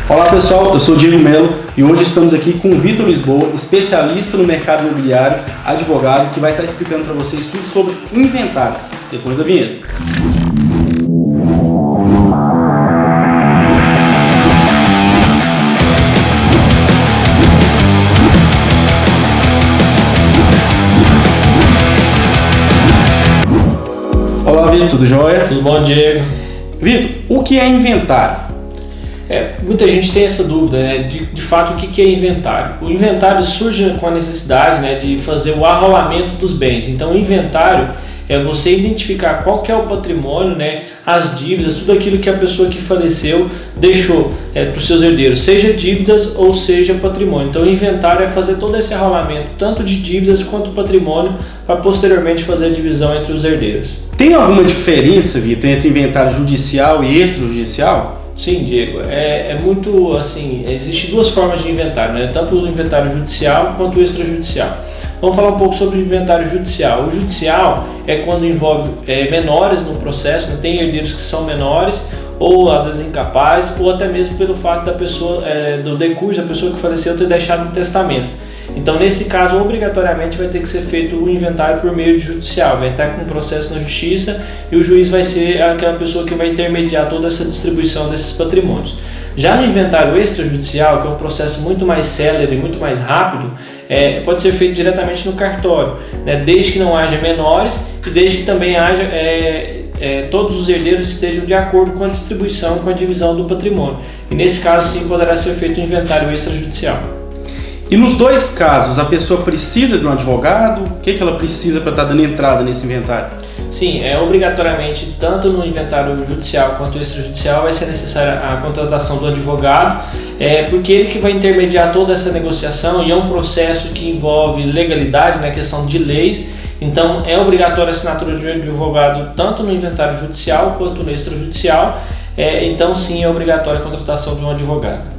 Olá pessoal, eu sou o Diego Melo e hoje estamos aqui com o Vitor Lisboa, especialista no mercado imobiliário, advogado, que vai estar explicando para vocês tudo sobre inventário, depois da vinheta. Olá Vitor, tudo jóia? Tudo bom, Diego? Vitor, o que é inventário? Muita gente tem essa dúvida, né? De fato, o que é inventário? O inventário surge com a necessidade, né, de fazer o arrolamento dos bens. Então, o inventário é você identificar qual que é o patrimônio, né, as dívidas, tudo aquilo que a pessoa que faleceu deixou para os seus herdeiros, seja dívidas ou seja patrimônio. Então, o inventário é fazer todo esse arrolamento, tanto de dívidas quanto patrimônio, para posteriormente fazer a divisão entre os herdeiros. Tem alguma diferença, Vitor, entre inventário judicial e extrajudicial? Sim, Diego, é muito assim, existem duas formas de inventário, né? Tanto o inventário judicial quanto o extrajudicial. Vamos falar um pouco sobre o inventário judicial. O judicial é quando envolve menores no processo, né? Tem herdeiros que são menores, ou às vezes incapazes, ou até mesmo pelo fato da pessoa, do decurso, da pessoa que faleceu ter deixado um testamento. Então, nesse caso, obrigatoriamente vai ter que ser feito o inventário por meio de judicial, vai estar com um processo na justiça e o juiz vai ser aquela pessoa que vai intermediar toda essa distribuição desses patrimônios. Já no inventário extrajudicial, que é um processo muito mais célere, muito mais rápido, pode ser feito diretamente no cartório, né? Desde que não haja menores e desde que também haja todos os herdeiros estejam de acordo com a distribuição, com a divisão do patrimônio. E nesse caso, sim, poderá ser feito o inventário extrajudicial. E nos dois casos, a pessoa precisa de um advogado? O que ela precisa para estar dando entrada nesse inventário? Sim, obrigatoriamente, tanto no inventário judicial quanto extrajudicial, vai ser necessária a contratação do advogado, porque ele que vai intermediar toda essa negociação e é um processo que envolve legalidade, né, questão de leis. Então, é obrigatória a assinatura de um advogado tanto no inventário judicial quanto no extrajudicial. Então, sim, é obrigatória a contratação de um advogado.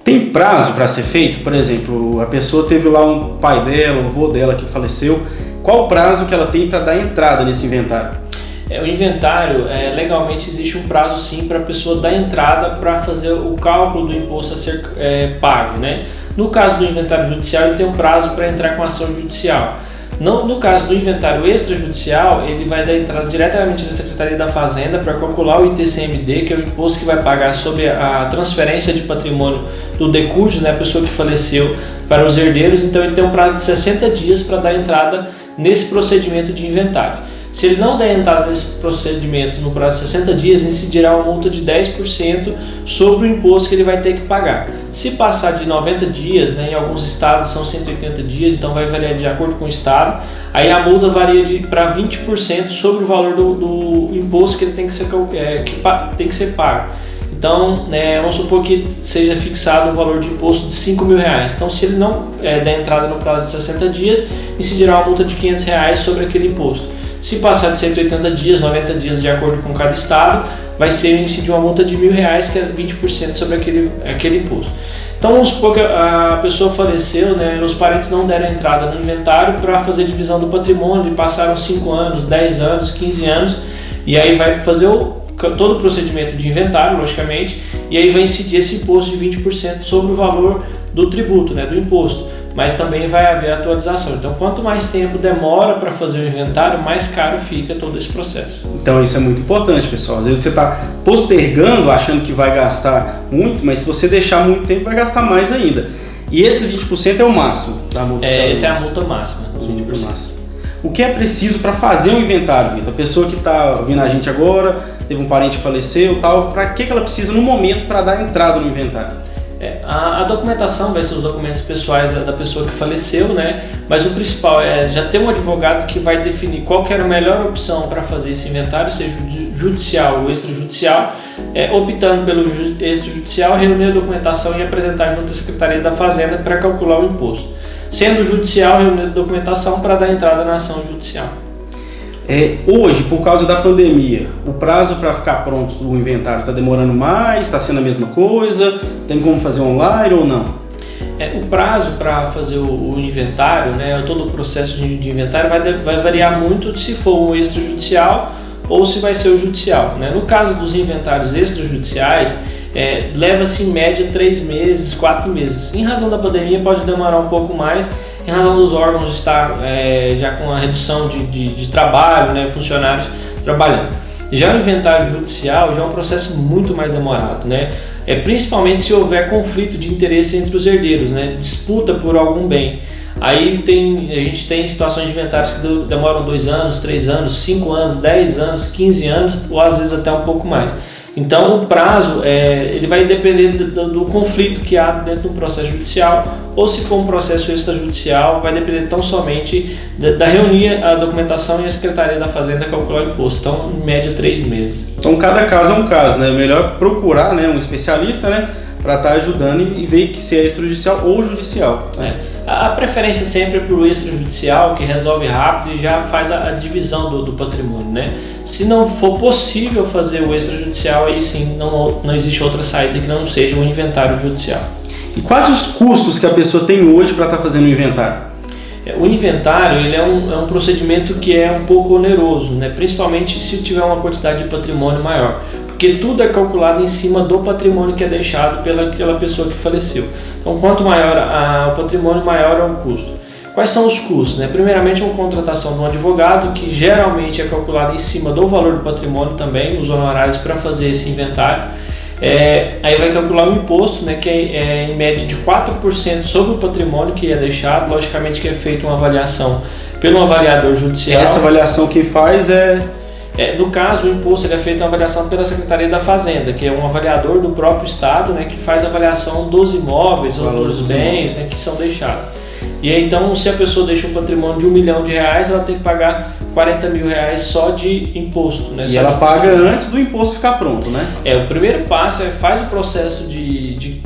Tem prazo para ser feito? Por exemplo, a pessoa teve lá um pai dela, um avô dela que faleceu. Qual o prazo que ela tem para dar entrada nesse inventário? O inventário, legalmente existe um prazo sim para a pessoa dar entrada para fazer o cálculo do imposto a ser pago, né? No caso do inventário judicial, ele tem um prazo para entrar com ação judicial. No caso do inventário extrajudicial, ele vai dar entrada diretamente na Secretaria da Fazenda para calcular o ITCMD, que é o imposto que vai pagar sobre a transferência de patrimônio do decurso, né, a pessoa que faleceu, para os herdeiros. Então ele tem um prazo de 60 dias para dar entrada nesse procedimento de inventário. Se ele não der entrada nesse procedimento no prazo de 60 dias, incidirá uma multa de 10% sobre o imposto que ele vai ter que pagar. Se passar de 90 dias, né, em alguns estados são 180 dias, então vai variar de acordo com o estado, aí a multa varia para 20% sobre o valor do imposto que ele tem que ser pago. Então, vamos supor que seja fixado um valor de imposto de R$5.000. Então, se ele não der entrada no prazo de 60 dias, incidirá uma multa de R$500 sobre aquele imposto. Se passar de 180 dias, 90 dias de acordo com cada estado, vai ser incidir uma multa de R$1.000, que é 20% sobre aquele imposto. Então vamos supor que a pessoa faleceu, né, os parentes não deram entrada no inventário para fazer divisão do patrimônio, e passaram 5 anos, 10 anos, 15 anos, e aí vai fazer todo o procedimento de inventário, logicamente, e aí vai incidir esse imposto de 20% sobre o valor do tributo, né, do imposto. Mas também vai haver atualização. Então, quanto mais tempo demora para fazer o inventário, mais caro fica todo esse processo. Então, isso é muito importante, pessoal. Às vezes você está postergando, achando que vai gastar muito, mas se você deixar muito tempo, vai gastar mais ainda. E esse 20% é o máximo da multa? Essa é a multa máxima. 20%. O que é preciso para fazer um inventário, Vitor? A pessoa que está ouvindo a gente agora, teve um parente que faleceu, tal, para que ela precisa no momento para dar entrada no inventário? A documentação vai ser os documentos pessoais da pessoa que faleceu, né? Mas o principal é já ter um advogado que vai definir qual que era a melhor opção para fazer esse inventário, seja judicial ou extrajudicial, optando pelo extrajudicial, reunir a documentação e apresentar junto à Secretaria da Fazenda para calcular o imposto. Sendo judicial, reunir a documentação para dar entrada na ação judicial. Hoje, por causa da pandemia, o prazo para ficar pronto o inventário está demorando mais? Está sendo a mesma coisa? Tem como fazer online ou não? O prazo para fazer o inventário, né, todo o processo de inventário vai variar muito de se for um extrajudicial ou se vai ser o judicial, né? No caso dos inventários extrajudiciais, leva-se em média 3 meses, 4 meses. Em razão da pandemia pode demorar um pouco mais, em razão dos órgãos estar já com a redução de trabalho, né, funcionários trabalhando. Já o inventário judicial já é um processo muito mais demorado, né? Principalmente se houver conflito de interesse entre os herdeiros, né? Disputa por algum bem. Aí a gente tem situações de inventários que demoram 2 anos, 3 anos, 5 anos, 10 anos, 15 anos ou às vezes até um pouco mais. Então o prazo ele vai depender do conflito que há dentro do processo judicial, ou se for um processo extrajudicial, vai depender tão somente da reunir a documentação e a Secretaria da Fazenda calcular o imposto. Então, em média, 3 meses. Então cada caso é um caso, né? É melhor procurar, né, um especialista, né, para estar ajudando e ver se é extrajudicial ou judicial. Né? A preferência sempre é para o extrajudicial, que resolve rápido e já faz a divisão do patrimônio, né? Se não for possível fazer o extrajudicial, aí sim não existe outra saída que não seja o inventário judicial. E quais os custos que a pessoa tem hoje para estar fazendo o inventário? O inventário ele é um procedimento que é um pouco oneroso, né? Principalmente se tiver uma quantidade de patrimônio maior, porque tudo é calculado em cima do patrimônio que é deixado pelaquela pessoa que faleceu. Então, quanto maior o patrimônio, maior é o custo. Quais são os custos? Né? Primeiramente, uma contratação de um advogado, que geralmente é calculado em cima do valor do patrimônio também, os honorários para fazer esse inventário. Aí vai calcular o imposto, né, que é em média de 4% sobre o patrimônio que é deixado. Logicamente que é feita uma avaliação pelo avaliador judicial. Essa avaliação que faz no caso, o imposto é feito uma avaliação pela Secretaria da Fazenda, que é um avaliador do próprio Estado, né, que faz a avaliação dos imóveis ou dos bens, né, que são deixados. E aí, então, se a pessoa deixa um patrimônio de R$1 milhão, ela tem que pagar R$40 mil só de imposto. Né? E ela paga antes do imposto ficar pronto, né? O primeiro passo faz o processo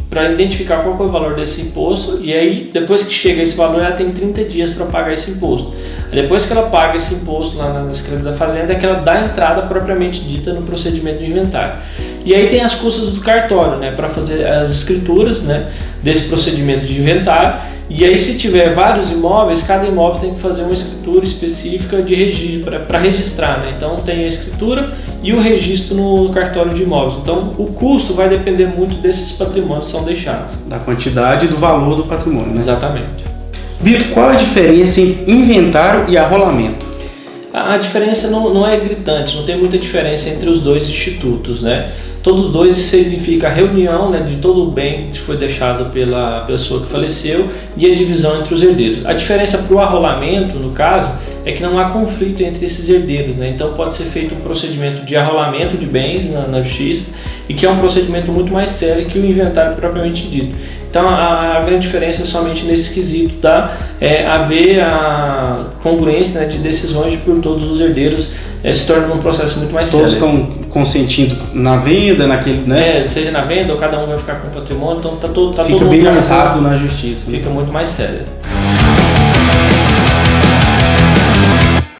para identificar qual é o valor desse imposto, e aí, depois que chega esse valor, ela tem 30 dias para pagar esse imposto. Depois que ela paga esse imposto lá na Secretaria da Fazenda, é que ela dá a entrada propriamente dita no procedimento de inventário. E aí tem as custas do cartório, né, para fazer as escrituras, né, desse procedimento de inventário. E aí, se tiver vários imóveis, cada imóvel tem que fazer uma escritura específica de registro para registrar, né? Então tem a escritura e o registro no cartório de imóveis. Então o custo vai depender muito desses patrimônios que são deixados. Da quantidade e do valor do patrimônio, né? Exatamente. Vitor, qual a diferença entre inventário e arrolamento? A diferença não é gritante, não tem muita diferença entre os dois institutos, né? Todos os dois significa a reunião, né, de todo o bem que foi deixado pela pessoa que faleceu e a divisão entre os herdeiros. A diferença para o arrolamento, no caso, é que não há conflito entre esses herdeiros, né? Então pode ser feito um procedimento de arrolamento de bens na justiça, e que é um procedimento muito mais sério que o inventário propriamente dito. Então a grande diferença é somente nesse quesito, haver a congruência, né, de decisões por todos os herdeiros, se torna um processo muito mais sério. Todos estão consentindo na venda, naquele, né? Seja na venda ou cada um vai ficar com o patrimônio, então fica bem mais rápido na justiça. Fica muito mais sério.